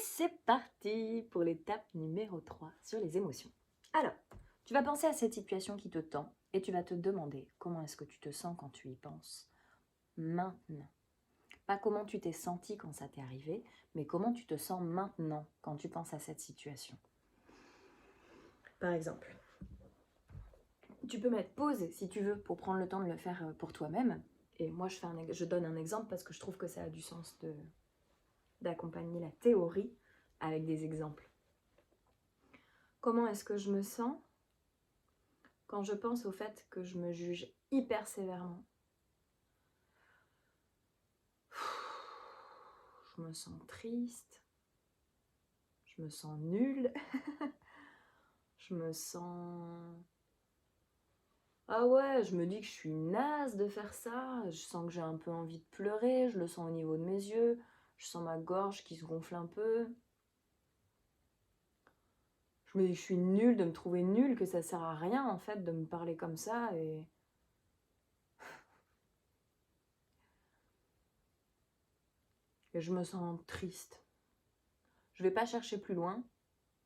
c'est parti pour l'étape numéro 3 sur les émotions. Alors, tu vas penser à cette situation qui te tend et tu vas te demander comment est-ce que tu te sens quand tu y penses maintenant. Pas comment tu t'es senti quand ça t'est arrivé, mais comment tu te sens maintenant quand tu penses à cette situation. Par exemple, tu peux mettre pause si tu veux pour prendre le temps de le faire pour toi-même. Et moi, je donne un exemple parce que je trouve que ça a du sens d'accompagner la théorie avec des exemples. Comment est-ce que je me sens quand je pense au fait que je me juge hyper sévèrement? Je me sens triste, je me sens nulle, je me sens... Ah ouais, je me dis que je suis naze de faire ça, je sens que j'ai un peu envie de pleurer, je le sens au niveau de mes yeux, je sens ma gorge qui se gonfle un peu. Je me dis que je suis nulle, de me trouver nulle, que ça sert à rien en fait de me parler comme ça et je me sens triste. Je vais pas chercher plus loin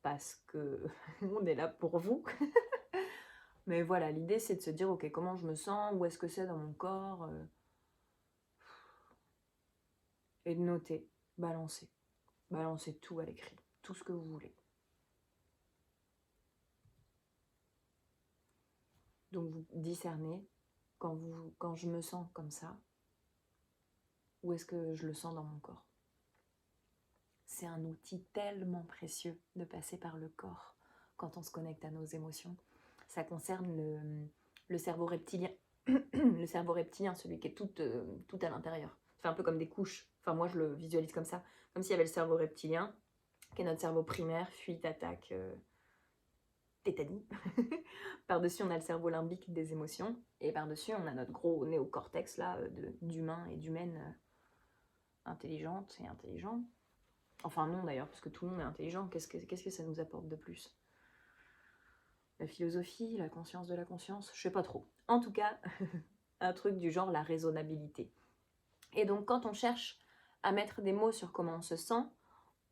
parce que on est là pour vous. Mais voilà, l'idée c'est de se dire ok, comment je me sens, où est-ce que c'est dans mon corps, et de noter, balancer. Balancer tout à l'écrit, tout ce que vous voulez. Donc vous discernez, quand je me sens comme ça, où est-ce que je le sens dans mon corps. C'est un outil tellement précieux de passer par le corps quand on se connecte à nos émotions. Ça concerne le cerveau reptilien, le cerveau reptilien, celui qui est tout à l'intérieur. C'est un peu comme des couches. Enfin, moi, je le visualise comme ça. Comme s'il y avait le cerveau reptilien, qui est notre cerveau primaire, fuite, attaque, tétanie. Par-dessus, on a le cerveau limbique des émotions. Et par-dessus, on a notre gros néocortex là, d'humain et d'humaine intelligente et intelligent. Enfin non d'ailleurs, parce que tout le monde est intelligent. Qu'est-ce que ça nous apporte de plus? La philosophie, la conscience de la conscience, je sais pas trop. En tout cas, un truc du genre la raisonnabilité. Et donc quand on cherche à mettre des mots sur comment on se sent,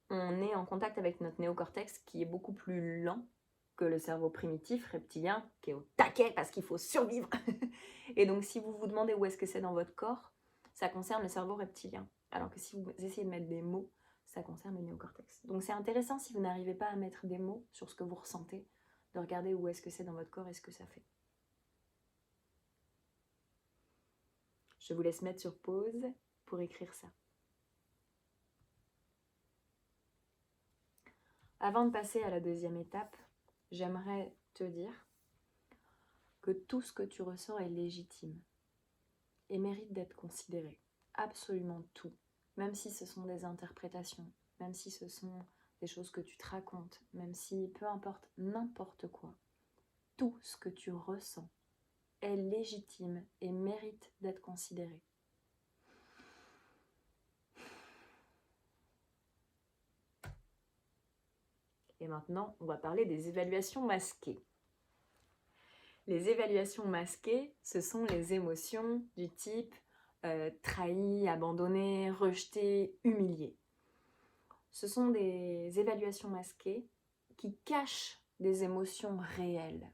on est en contact avec notre néocortex qui est beaucoup plus lent que le cerveau primitif reptilien qui est au taquet parce qu'il faut survivre. Et donc si vous vous demandez où est-ce que c'est dans votre corps, ça concerne le cerveau reptilien. Alors que si vous essayez de mettre des mots, ça concerne le néocortex. Donc c'est intéressant si vous n'arrivez pas à mettre des mots sur ce que vous ressentez, de regarder où est-ce que c'est dans votre corps et ce que ça fait. Je vous laisse mettre sur pause pour écrire ça. Avant de passer à la deuxième étape, j'aimerais te dire que tout ce que tu ressens est légitime et mérite d'être considéré. Absolument tout. Même si ce sont des interprétations, même si ce sont des choses que tu te racontes, même si, peu importe, n'importe quoi, tout ce que tu ressens est légitime et mérite d'être considéré. Et maintenant, on va parler des évaluations masquées. Les évaluations masquées, ce sont les émotions du type trahi, abandonné, rejeté, humilié. Ce sont des évaluations masquées qui cachent des émotions réelles.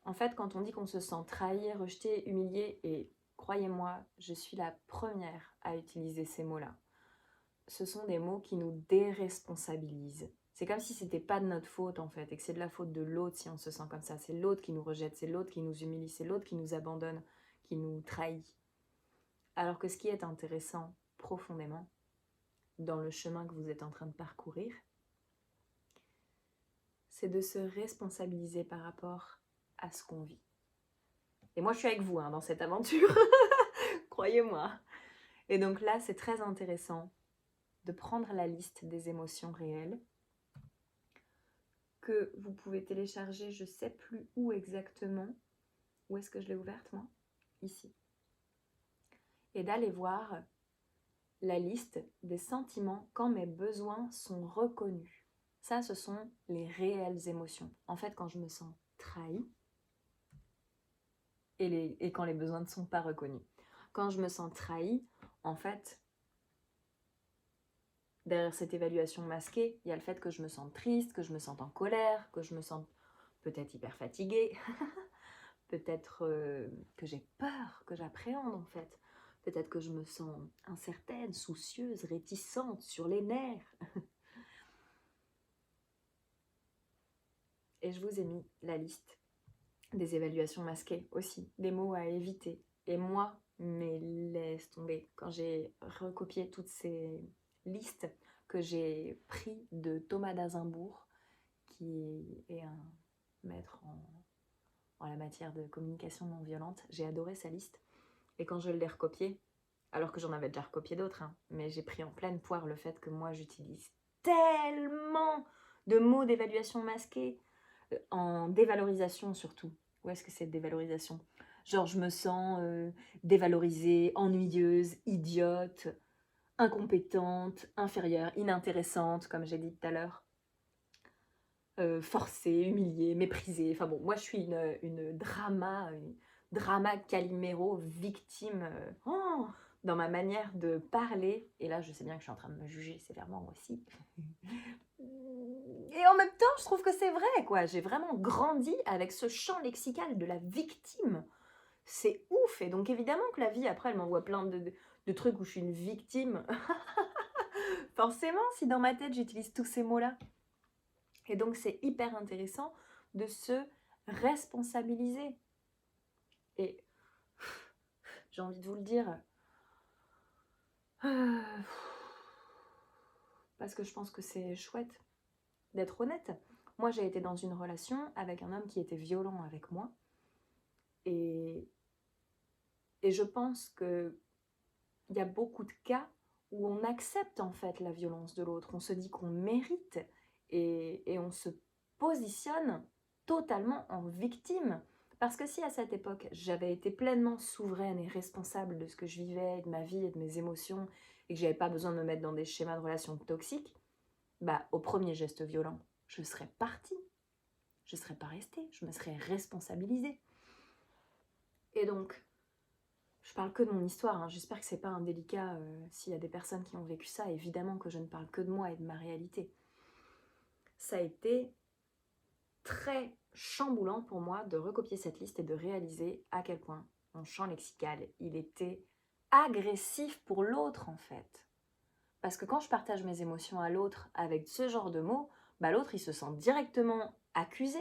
En fait, quand on dit qu'on se sent trahi, rejeté, humilié, et croyez-moi, je suis la première à utiliser ces mots-là, ce sont des mots qui nous déresponsabilisent. C'est comme si c'était pas de notre faute en fait, et que c'est de la faute de l'autre si on se sent comme ça. C'est l'autre qui nous rejette, c'est l'autre qui nous humilie, c'est l'autre qui nous abandonne, qui nous trahit. Alors que ce qui est intéressant profondément, dans le chemin que vous êtes en train de parcourir, c'est de se responsabiliser par rapport à ce qu'on vit. Et moi je suis avec vous dans cette aventure, croyez-moi. Et donc là c'est très intéressant de prendre la liste des émotions réelles que vous pouvez télécharger, je ne sais plus où exactement. Où est-ce que je l'ai ouverte, moi? Ici. Et d'aller voir la liste des sentiments quand mes besoins sont reconnus. Ça, ce sont les réelles émotions. En fait, quand je me sens trahie et quand les besoins ne sont pas reconnus. Quand je me sens trahie, en fait, Derrière cette évaluation masquée, il y a le fait que je me sente triste, que je me sente en colère, que je me sente peut-être hyper fatiguée, peut-être que j'ai peur, que j'appréhende en fait. Peut-être que je me sens incertaine, soucieuse, réticente, sur les nerfs. Et je vous ai mis la liste des évaluations masquées aussi, des mots à éviter. Et moi, mais laisse tomber. Quand j'ai recopié toutes ces listes que j'ai pris de Thomas d'Azimbourg, qui est un maître en la matière de communication non violente, j'ai adoré sa liste. Et quand je l'ai recopiée, alors que j'en avais déjà recopié d'autres, hein, mais j'ai pris en pleine poire le fait que moi j'utilise tellement de mots d'évaluation masqués, en dévalorisation surtout. Où est-ce que c'est dévalorisation? Genre je me sens dévalorisée, ennuyeuse, idiote, incompétente, inférieure, inintéressante, comme j'ai dit tout à l'heure. Forcée, humiliée, méprisée. Enfin bon, moi je suis une drama Calimero victime dans ma manière de parler. Et là, je sais bien que je suis en train de me juger sévèrement moi aussi. Et en même temps, je trouve que c'est vrai, quoi. J'ai vraiment grandi avec ce champ lexical de la victime. C'est ouf. Et donc évidemment que la vie, après, elle m'envoie plein de trucs où je suis une victime. Forcément, si dans ma tête, j'utilise tous ces mots-là. Et donc, c'est hyper intéressant de se responsabiliser. Et j'ai envie de vous le dire, parce que je pense que c'est chouette d'être honnête. Moi, j'ai été dans une relation avec un homme qui était violent avec moi. Et je pense qu'il y a beaucoup de cas où on accepte en fait la violence de l'autre. On se dit qu'on mérite et on se positionne totalement en victime. Parce que si à cette époque, j'avais été pleinement souveraine et responsable de ce que je vivais, de ma vie et de mes émotions, et que j'avais pas besoin de me mettre dans des schémas de relations toxiques, bah au premier geste violent, je serais partie. Je serais pas restée, je me serais responsabilisée. Et donc, je parle que de mon histoire, hein. J'espère que c'est pas indélicat s'il y a des personnes qui ont vécu ça. Évidemment que je ne parle que de moi et de ma réalité. Ça a été très chamboulant pour moi de recopier cette liste et de réaliser à quel point mon champ lexical, il était agressif pour l'autre en fait. Parce que quand je partage mes émotions à l'autre avec ce genre de mots, bah l'autre il se sent directement accusé.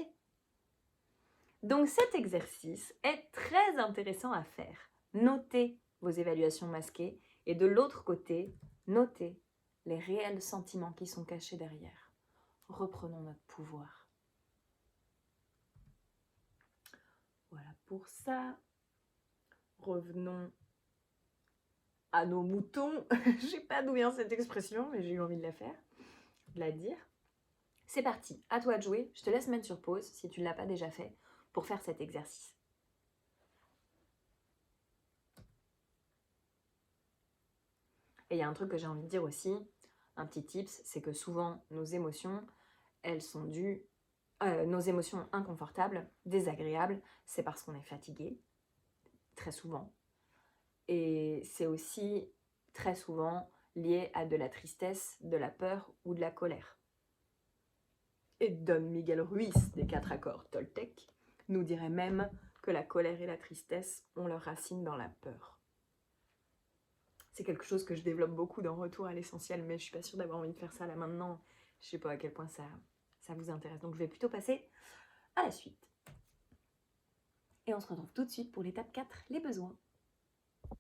Donc cet exercice est très intéressant à faire. Notez vos évaluations masquées et de l'autre côté, notez les réels sentiments qui sont cachés derrière. Reprenons notre pouvoir. Voilà pour ça. Revenons à nos moutons. Je sais pas d'où vient cette expression, mais j'ai eu envie de la faire, de la dire. C'est parti, à toi de jouer. Je te laisse mettre sur pause si tu ne l'as pas déjà fait pour faire cet exercice. Et il y a un truc que j'ai envie de dire aussi, un petit tips, c'est que souvent nos émotions, elles sont dues, nos émotions inconfortables, désagréables, c'est parce qu'on est fatigué, très souvent. Et c'est aussi très souvent lié à de la tristesse, de la peur ou de la colère. Et Don Miguel Ruiz des 4 accords Toltec nous dirait même que la colère et la tristesse ont leurs racines dans la peur. C'est quelque chose que je développe beaucoup dans Retour à l'essentiel, mais je suis pas sûre d'avoir envie de faire ça là maintenant. Je sais pas à quel point ça vous intéresse. Donc je vais plutôt passer à la suite. Et on se retrouve tout de suite pour l'étape 4, les besoins.